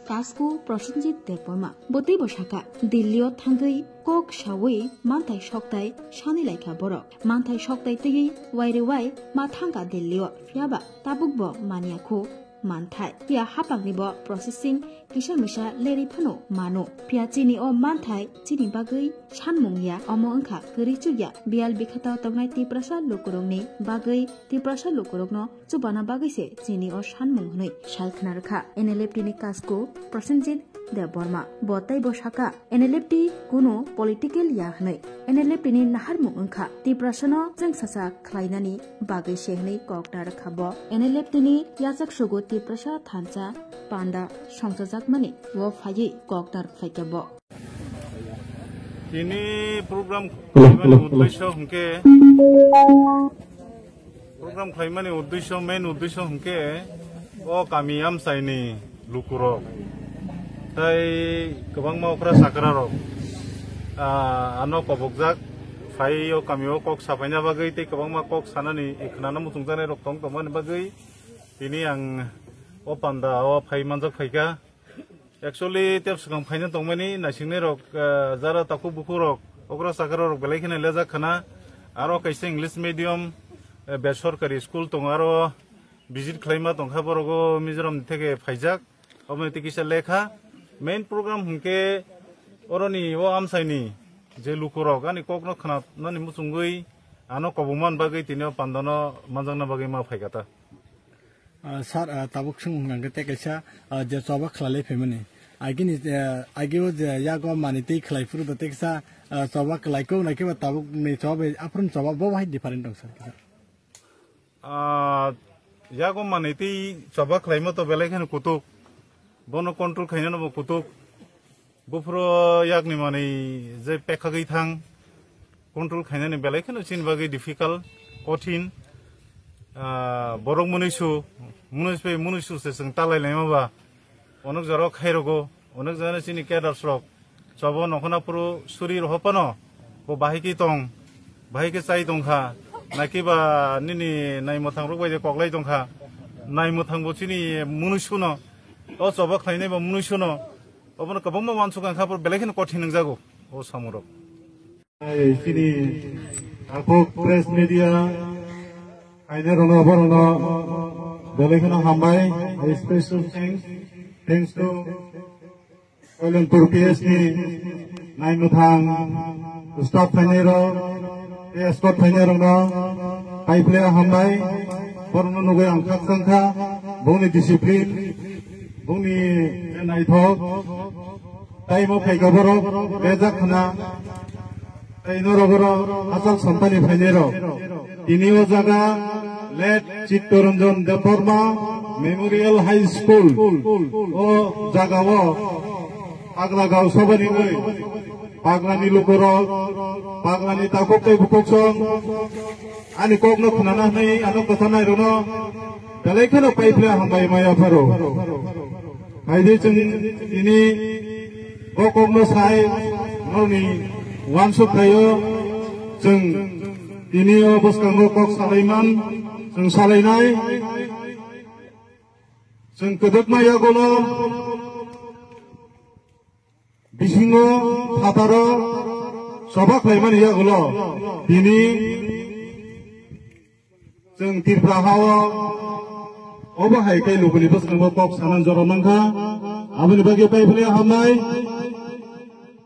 कास्को प्रसन्नजित देवबर्मा बतै बसाका दिल्लीयाव थांगै कक सावै मानथाय सकथाय सानै लायखा बरक मानथाय सकथाय तैयै वाइरेवाय मा थांगा दिल्लीयाव फियाबा ताबुकबो मानियाखौ मानथाय पिया हापांनिबो प्रसेसिंग किसान मिसा लेरि फनो मानो पिया चिनि ओ मानथाय चिनि बागै सानमुंया अमो अंखा गरिचुया बियाल बिखता तंगनाय तिप्रसा लोकरंनि बागै तिप्रसा लोकरंनो चुबाना बागैसे चिनि ओ सानमुं हनै सालखनारखा एनएलएफटी कास्को प्रसेनजित देवबर्मा बतै बसाका एनएलएफटी कुनो पलिटिकल या हनै एनएलएफटी नि नाहारमुं अंखा तिप्रसानो जों सासा खलायनानि बागै सेहनै ककटार खाबो एनएलएफटी नि याजक सुगु तिप्रसा थानसा पान्डा संसजाक माने वो फायै ककटार फाइकाबो ini program khlaimani uddesho hunke program khlaimani uddesho main uddesho hunke o kami amsaini lukurok tai gobang maukra sakrarok ano kobokjak phai o kami o kok sapaina bagai tai gobang ma kok sanani ekhnana mutungjane rok tong tomani bagai ini ang o panda o phai manjak phaika actually tep sukang phaina tongmani nasingne rok jara taku bukurok okra sakara rok belaikene leja khana aro kaise english medium besorkari school tong aro visit khlaima tongkha borogo mizoram theke phaijak obnoti kisa lekha main program hunke oroni o amsaini je lukurok ani kokno khana nani musungui ano kobuman bagai tinio pandano manjangna bagai ma phaigata sar tabuk sung ngangge tekesa je soba khlale femani agin agio je yago manite khlai furu da teksa soba khlaiko na ke tabuk ne sobe aprun soba bo hai different dong sar yago manite soba khlaimo to belai khan kutuk bono control khaina no kutuk bufro yakni mani je pekhagai thang control khaina ni belai khan chin bagai difficult kothin borok munusu se sing talai laimaba onok jaro khairogo onok jana chini cadres rok chobo nokhona puru suri rohopano bo bahiki tong bahiki chai tongkha nakiba nini naimotang rok baide koklai tongkha naimotang bo chini munusu no o chobo khlainai ba munusu no obono kabangma mansukang khapur belekhin kothin nangjago o samurok chini akok press media aina rono borono belekhono hambai special thanks to Kuala PSC Naimuthang stop phainero escort phainero no paiple hambai borono nugai angkhak sangkha boni discipline boni naithok taimo phaiga borok bejak khana taino rogoro asal santani phainero tinio jaga let Chittoranjan Deborma Memorial High School o jagao Paglagaw sobani oi Paglani lukurok Paglani takok tay bukok song ani kokno khunana nei ano kathanai rono dalai khano paiple hambai maya pharo haide chung ini kokno sai noni wansuk thayo chung ini boskango kok salaiman chung salainai chung kedok maya gono bisingo hataro sobak laiman ya gono ini chung tirprahawa oba hai kai lubuni boskango kok sanan joromangkha abuni bagi paifle hamai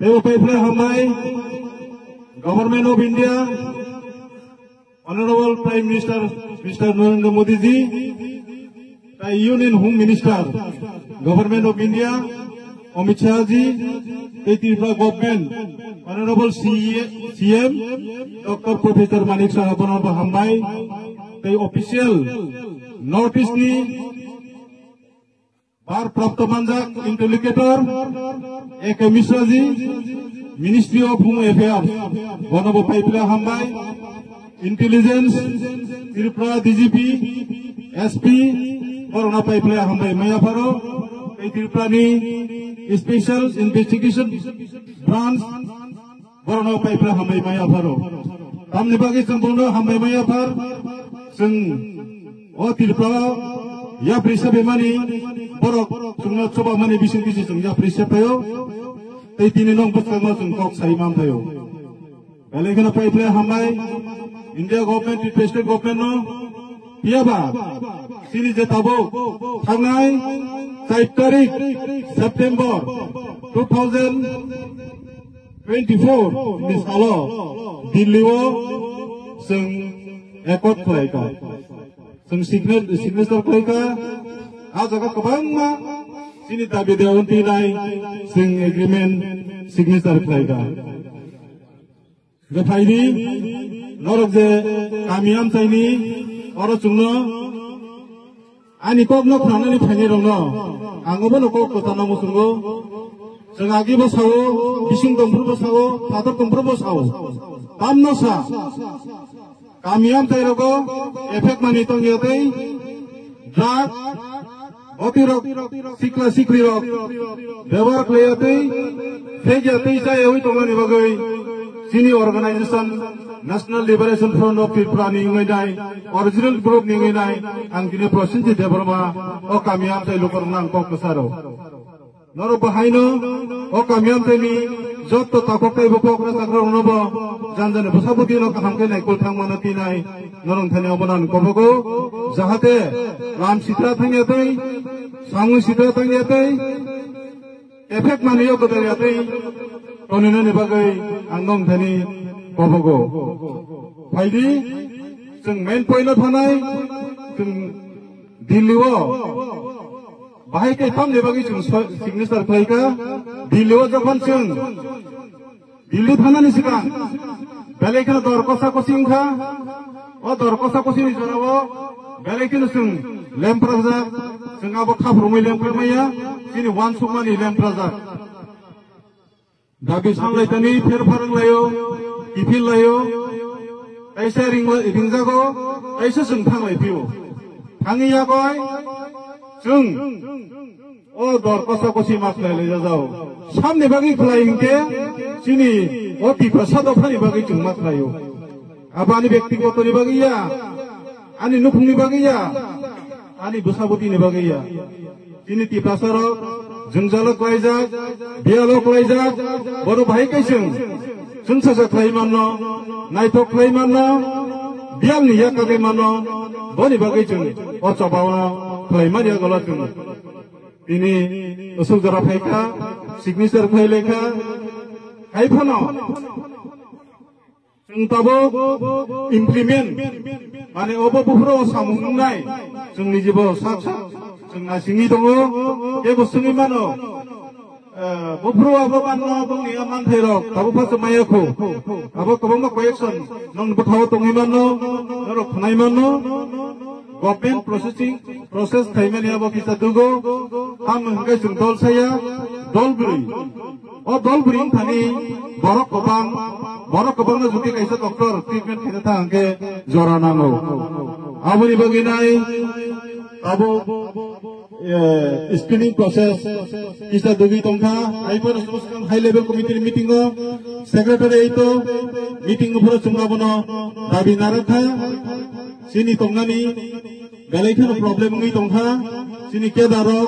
Dewa paifle hamai Government of India Honorable Prime Minister Mr. Narendra Modi ji, the Union Home Minister, Government of India, Amit Shah ji, the Tripura Government, Honorable CM, Dr. Professor Manik Sahaban Hambai, the official notice ni Bar Prapta Manjak Interlocutor, A.K. Mishra ji, Ministry of Home Affairs, Honorable Paipla Hambai, Intelligence, Tripura DGP, SP, Corona Pipeline Hambai Maya Faro, Tripura Special Investigation Branch, Corona Pipeline Hambai Maya Faro. Tamni bagi sempurna Hambai Maya Far, Seng, O Tripura, Ya Prisa Bemani, borok sungna coba mani bising bising sungja prisya payo tei tini nong puskama sung kok sai mam payo bale kana pai play hamai India government state government no piaba sini je tabo thangai 4 tarik September 2024 ni salo Dilliwo sung ekot khlaika sung signature khlaika a jaga kabang ma sini tabi dewan tinai sung agreement signature khlaika Gafaini norok je kamiam saini oro chungno ani kok no khanani phani rongno angobo no kok kotana musungo जों आगे बसावो बिसिं दंफोर बसावो father दंफोर बसावो तामनो सा कामियाम ताइरगो effect मानि तंगियातै drag अतिरक सिक्ला सिक्लिरक व्यवहार क्लयातै फेगियातै जायoi तंगनि बगै सिनि organisation national liberation front of Tripura निंगैनाय original group निंगैनाय आं दिनै प्रसिन्थि देबरमा अ कामियाम ताइ लोकरनां कक कसारो नरो बहायनो o kamiam teni jotto takok tai bopok na sakra unobo janjane bosabudi no kahamke nai kol thangmana tinai norong thani obanan kobogo jahate ram sitra thangyatai sangu sitra thangyatai effect maniyo godariyatai tonino ni bagai angong thani kobogo phaidi jeng main point thanai jeng Dilliwo bahai kai tam ne bagi jeng signature khlaika Dilliwo যখন जों दिल्ली थानानि सिगां बेलेखनो दरकसा कसिंखा अ दरकसा कसिनि जरावो बेलेखनो जों लेमप्राजा जों आबो खाफ्रुमै लेमफ्रमाया सिनि वान सुमानि लेमप्राजा दाबि सांलायतानि फेर फारंलायो इफिलायो ऐसे रिंजागो ऐसे जों थांलायफियो थाङैया गय जों ओ दरकसा कसि माखलायलाय जाजाव सामने बागै खलायिंके सिनि ओ तिप्रसाद फानि बागै जों माखलायो आबानि व्यक्तिगतनि बागैया आनि नुफुंनि बागैया आनि बसाबतिनि बागैया सिनि तिप्रसारक जोंजालक लायजाक बियालक लायजाक बर' भाइकैजों जों साजा खालायमानो नायथक खालायमानो बियालनि याकागैमानो बनि बागै जों अ चबावना खालायमानिया गला जों ini usul jara phaika signature phaileka kaiphono जों तबो implement माने ओबो बुफ्रो सामुंनाय जोंनि जिबो साखा जोंना सिंनि दङ ए बुस्थुनि मानो बुफ्रो आबो मानो दंनि मानथायरक तबो फास मायाखौ आबो कबंगा कयेक्सन नं बथाव दंनि मानो नरो खनाय मानो गभर्नमेंट प्रोसेस थाइमानि आबो किसा दुगो हम हंगे जों दल साया दलबुरि अ दलबुरि थानि बरक गोबां जुदि कैसे डॉक्टर ट्रिटमेंट खालामनो थांगे जरा नांगौ आबोनि बगिनाय आबो स्क्रीनिंग प्रोसेस किसा दुगि तंखा आइफोर high level committee meeting secretary एतो मीटिंग फोर जोंगाबनो दाबि नारथा सिनि तंगानि बेलेखनो प्रॉब्लेम नङै तंखा सिनि केदारो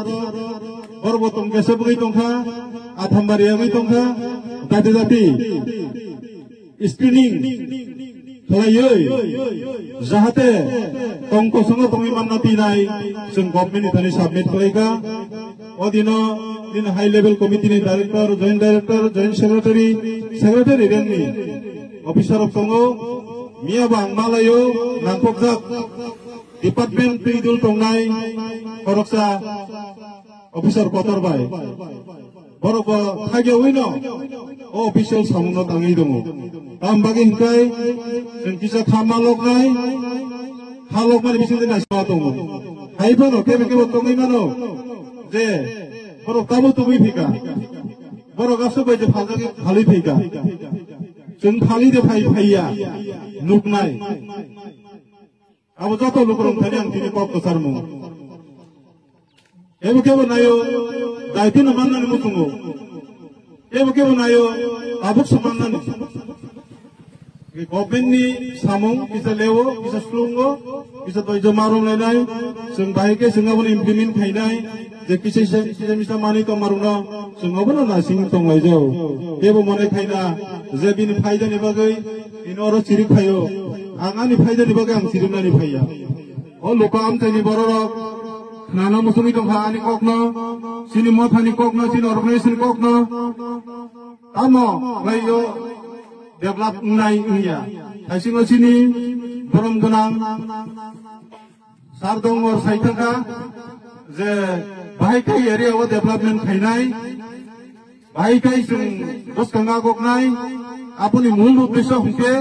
बरबो तंगेसे बगै तंखा आथामबारिया गै तंखा दादि दादि स्क्रीनिं खालायै जाहाथे तंको संग तंगै मानना तिनाय जों गभर्नमेन्ट थानि सबमिट खालायगा अदिनो दिन हाई लेवल कमिटिनि डाइरेक्टर जॉइंट सेक्रेटारि रेंनि अफिसार दङो मिया बां मालायो नांखकजाक डिपार्टमेंट दैदुल तंनाय खरकसा अफिसार पतरबाय बरको थागियावैनो अफिसियेल सामुनो ताङै दङ तामबागे हिंखाय जों किसा खामालकनाय हालकमानि बिसिं नायसा दङ हायफोनो केबे तङै मानो जे बरक ताबो तुबै फैगा बरक गासो बायदि फाजागे फालि फैगा जों फालि दे फाइया नुकनाय आबो जत लुकरं थानि आं दिनै कक कसारमु एबो केबो नायो दायथिनो माननानै मुसुङो एबो केबो नायो आबुक समाननानै गभर्नमेन्टनि सामुं किसा लेवो किसा स्लुंगो किसा दयजो मारंलायनाय जों बाहायके जोंहाबो implement खायनाय je kisah misal mani to maruna sengobono na sing tong waijo ebo mone khaina je bini phaida ni bagai inoro chiri khayo angani phaida ni bagai ang chirina ni phaya o lokam tani bororok nana musumi tong ani kokno sini mo thani kokno sini organization kokno amo bayo develop nai iya taisingo sini borom gonang sardong or saitaka je bahai kai area o development khainai bahai kai sung bosganga goknai apuni mul uddesho hunke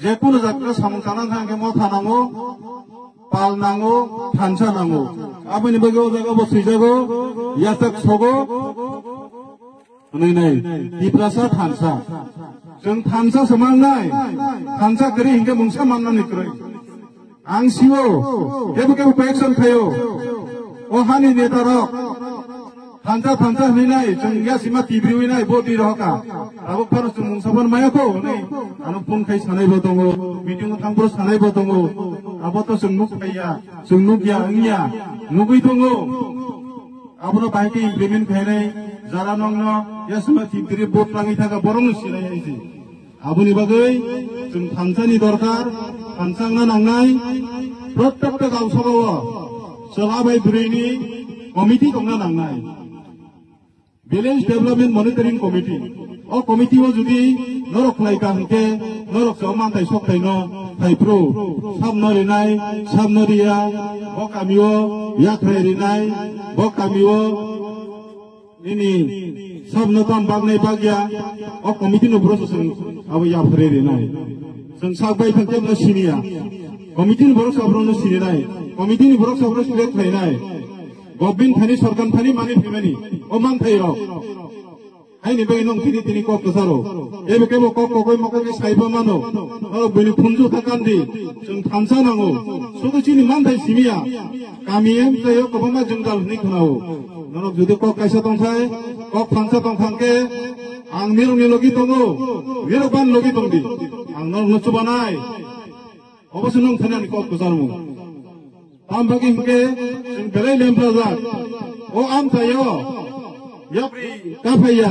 je kono jatra samung tanan thangke mo thanango pal nango thansa nango apuni bago jaga bo suijago yasak sogo nai diprasa thansa jeng thansa samangnai thansa kri hingke mungsa mamnani kroi ang siwo kebo action khayo o hani netarok thansa hinai jeng ya sima tibri hinai bodi roka abo pharu sung sabon mayako nei anu pun khai sanai bo tongo meeting thangpro sanai bo tongo abo to sungnuk khaya sungnuk ya angya nugui tongo abo no baiki implement khainai jara nongno ya sima tibri bot rangi thaka borong silai aisi aboni bagai jeng thansani dorkar thansangna nangnai protekta gausagawa selabai durini komiti tongna nangnai village development monitoring committee o committee o judi norok laika hangke norok soman tai sok tai no tai pro samnori nai samnoria bo kamio yakhre nai bo kamio ini sabno tam bagnai bagya o committee no process abo yakhre nai jeng sakbai phangke no sinia committee no borok sabro no sini nai committee ni borok sabro select khai nai gobin thani sarkan thani mani phimani o man thairo ai ni bai nong tini kok kasaro ebe kebo kok koi moko ke saiba mano o bini phunju thakandi jeng thansa nango sudu chini man thai simia kami em tayo kobama jenggal ni khnao norok jodi kok kaisa tong thai kok thansa tong thangke ang nirong nilogi tongo nirok ban logi tongdi ang norok nuchu banai obosu nong thani kok kasaro tambagi hingke jeng belai lemprazak o am tayo yapri kafaya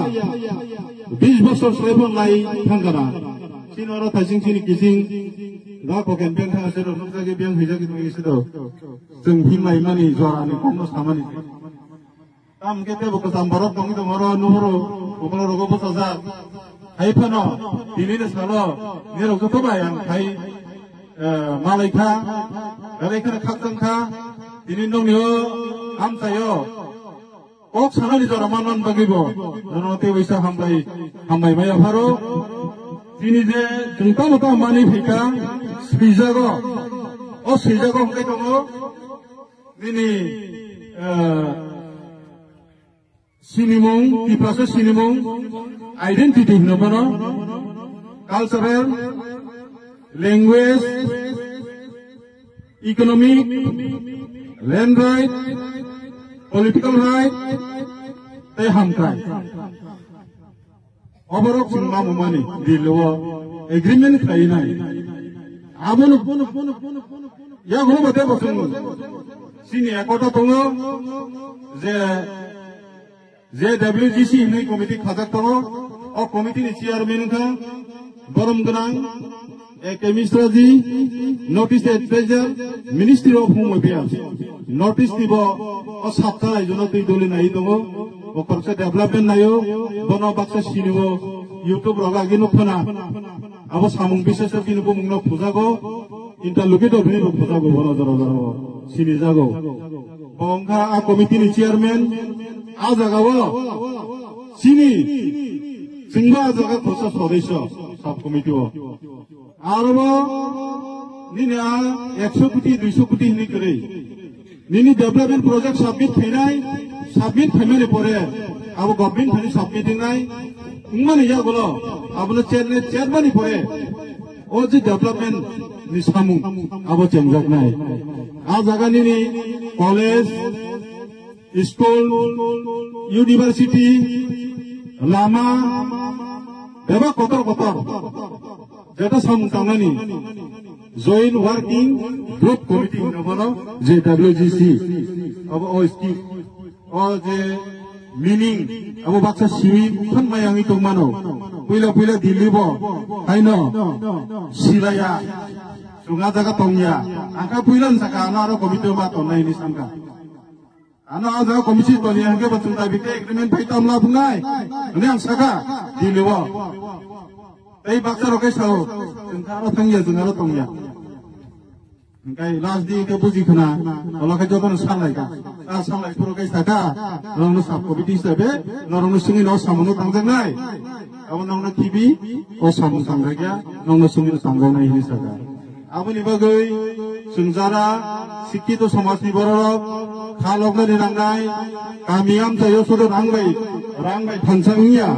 20 বছর সেবন লাই থাঙ্গারা সিনরা থাইসিং সিনি kissing दा koken beng thang sero nokjagi beng hijagi tungi sido jeng himai mani jorani komno samani tam kete boko sambarok tongi tongoro nuhoro bokolo rogo bosaja hai phano dinine salo nero joto bayang hai malaikha garaikha khakjangkha dinin dongniyo amsayo ok sanani jora manman bagibo nonote waisa hambai maya pharo dini je jengta mata mani phika seijago o seijago hongkai tongo dini sinimung diprasa sinimung identity hinobono cultural language economic land right political right they hamkai oborok singma mumani dilewo agreement khainai abonu ya gono bate bosung sini ekota tongo je WGC nei committee khajak tongo o committee ni chairman kha borom gonang chemistry notice advisor ministry of home affairs notice dibo o sapta jono tui doli nai tongo o korse development nayo bono baksa sinibo youtube roga ginu phana abo samung bisesor ginu mungno phujago interlocutor bini phujago bono jaro sini jago bongkha a committee ni chairman a jagawo sini singba jaga khosa সদস্য sub committee o arbo nini a 100 কোটি 200 কোটি hini kore nini development project submit khaimani pore abo government thani submitting nai ingmani ya golo abno chairman ni pore o je development ni samung abo chengjak nai a jaga nini college school university lama beba kotor jeta samung tangani joint working group committee hono JWGC abo o o je meaning abo baksa siwi khon mayangi tongmano puila dilibo haino silaya sunga jaga tongya angka puilan saka ano komite ma tonai ni sangka ano ada komisi toni angke betul tapi ke agreement pai tamla bungai ini ang saka dilibo ei baksa roke sao sungkaro tongya Kai last di ke buji khana ola ka joton salai ka salai puro kai saka nong no sap komiti sabe nong no sungi no samono tangjang nai abo nong no kibi o samu tangjaya nong no sungi no tangjang nai hi saka abo ni bagai sungjara sikito samaj ni borok khalok na nirangnai kami am jayo sodo rangbai phansangnya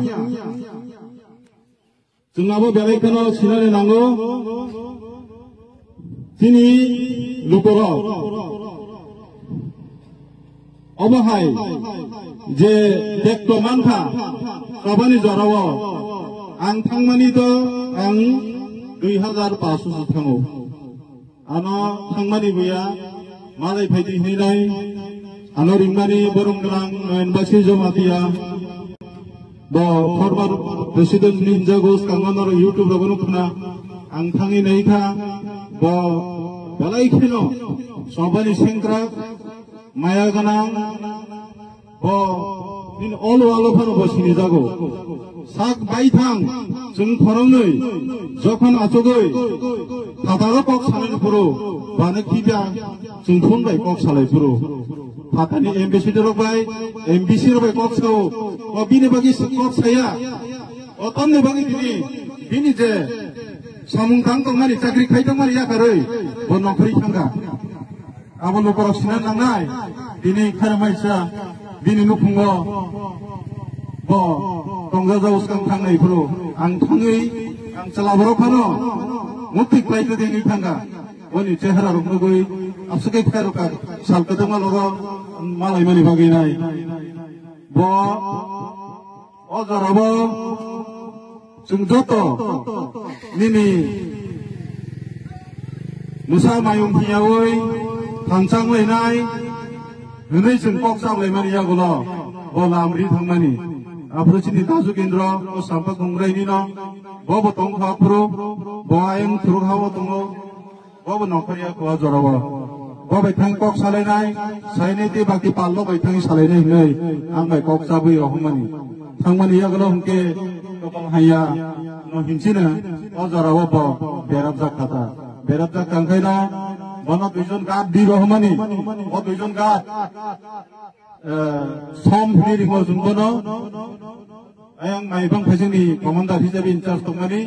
jungabo belai kono sinane nango Sini lukoro, obahai, je dekto mantha, kabani jarawo, ang thangmani to ang 2500 thango, ano thangmani buya, malai phaiti hinai, ano ringmani boronggrang enbasi jomatia, bo former president ninjagos kanganor YouTube rogono kuna, ang thangi naika. Bo balai kino sobani sengkra maya ganang bo din olo pano bo sini jago sak baithang jung khorongnoi jokhon achogoi thadaro kok salai puro bane kibya jung thon bai kok salai puro thadani ambassador bai MBC bai kok sao o bini bagi kok saya o tonne bagi bini je samung tangkong mari cakri kaitong mari ya karoi bon nokri thangga abo lokoro sinan nangnai dini kharmaisa dini nupungo bo tongjaja uskang thangnai pro ang thangai ang chalaboro phano mutik paite dengi thangga oni chehara roknogoi apsukai kharoka salkatoma logo malai mani baginai bo ojorobo Sungjoto nini musa mayung hiawoi thangsang lenai henai sungkok sak lemani yagulo bola amri thangmani apro chini tasu kendro sampa kongrai nino bobo tongkha pro boayeng thurhawo tongo bobo nokharia ko jorawa bobai thangkok salenai saineti baki pallo bai thangi salenai nei angbai kok sabui ohmani thangmani yagulo hungke haya no hincina ojarawo bo berabjak kata berabjak kangkaina bono duijon gat di rohmani o duijon gat som hiri mo jumbono ayang maibang phajini commander hisabe incharge tongmani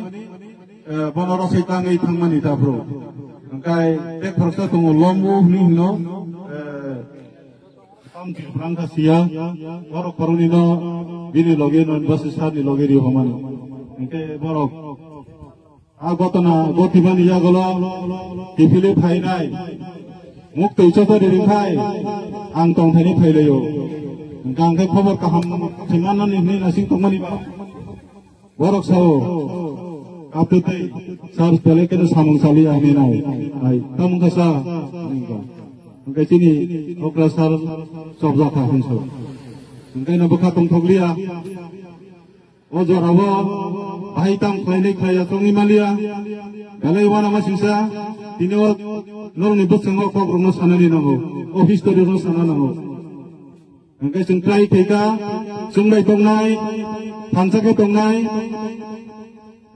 bono rosai tangai thangmani ta bro angkai tek phorsa tongo lombu hino Frangka sia, borok koruni no bini loge no basi sani loge di homani. Engke borok, agotana gotibani ya golo, kifile phai nai, mukti ucapo diri phai, angtong thani phai leyo. Engke khobor kaham simanan ini nasing tongmani ba. Borok sao, apete sar pele kena samung sali ahni nai, ai tamung kasa. Engkai sini operasar sobza kah hunso. Engkai na buka tong thoglia. Ojorawo bahitang klinik kaya tong imalia. Galai wana masingsa. Tino nol ni buseng kok rumah sana ni naho. Office to rumah sana naho. Engkai sengkai keka sungbai tong nai. Pansa ke tong nai.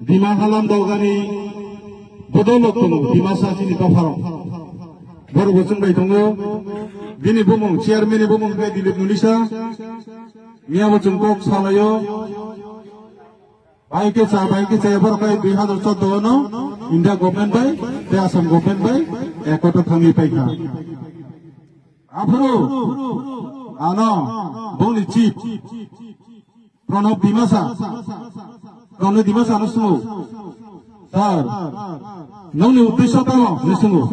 Dima halam dogani. Bodolok tong dima sa sini kafaro. Baru boceng bayi tunggu, bini bumung, chairman bumung bayi dilip nulisa, mia boceng kok salayo, baik saya baru kayak 2014 no, India government bayi, Assam government bayi, ekota thangi paika. Apro, ano, boni chief, Pranab Dimasa nusungu, sir, noni uddesho tamo nusungu.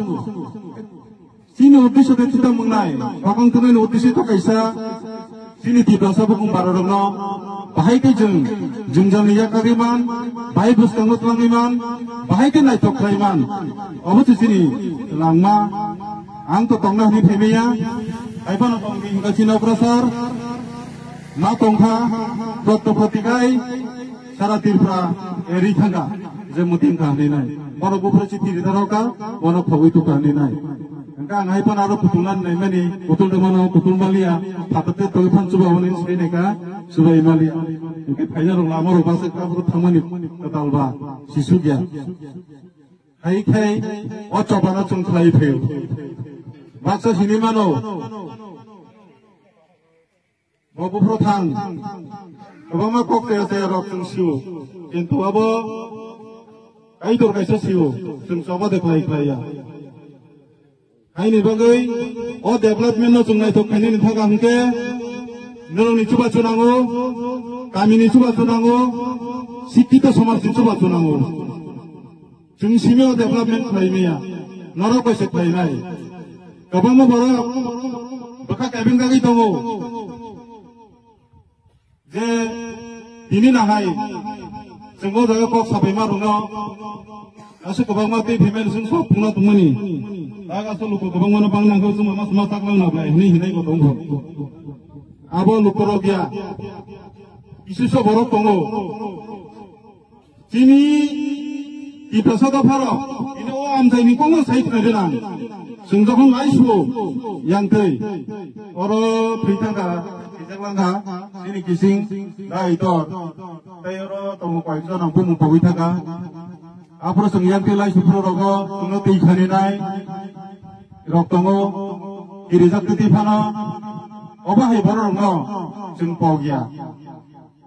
Sini uddesho de kita mengenai, bakang tunai uddesho itu kaisa, sini tidak sabuk umparorno, bahai ke jeng ya kariman, bahai bus kangut langiman, bahai ke naik tok kariman, abu sini langma, ang to tongah ni pemia, ay pa na pang hingga sini operasar. ma tongkha protto protikai sara tirpra eri thanga je muting ka ni nai bono bupra chiti ridaroka bono phogoi tu ka ni nai engka ngai pan aro putulan nai mani putul de mano putul malia phatate toy phan chuba oni sine ka subai malia engke phaina rong lama ro base ka bro thamani katalba sisu gya hai khai o chobana chung khlai pheu baksa sini mano bobu pro thang obama kok te rok chung siu kintu abo ai dor kaisa siu chung soba de khlai ya hai ni bagai o development no chung nai thok khani ni thaga hungke norong ni chuba chunango kami ni chuba chunango sikito samaj ni chuba chunango chung simeo development khlai meya noro kaisa khlai nai obama boro baka cabin ka gi tongo je ini nahai senggo jaga kok sabai marungo asu kobang mati phemen sung so pungna tumani aga so luko kobang mana bang nang ko suma mas matak lang na blai ni hinai ko tonggo abo lukoro gya isu so borok tongo sini i prasada pharo ini o amjai ni kongo sai khadena sungjakong aisu yang tei oro phitanga Jaklangka sini kising dah itu, tayoro temu kaisa nampu mumpawai thaka, apro sengyang kelai supro rogo, sungno tikhani nai, rok tongo kirijak titi phana, obah hebaro rongo, sung pogya.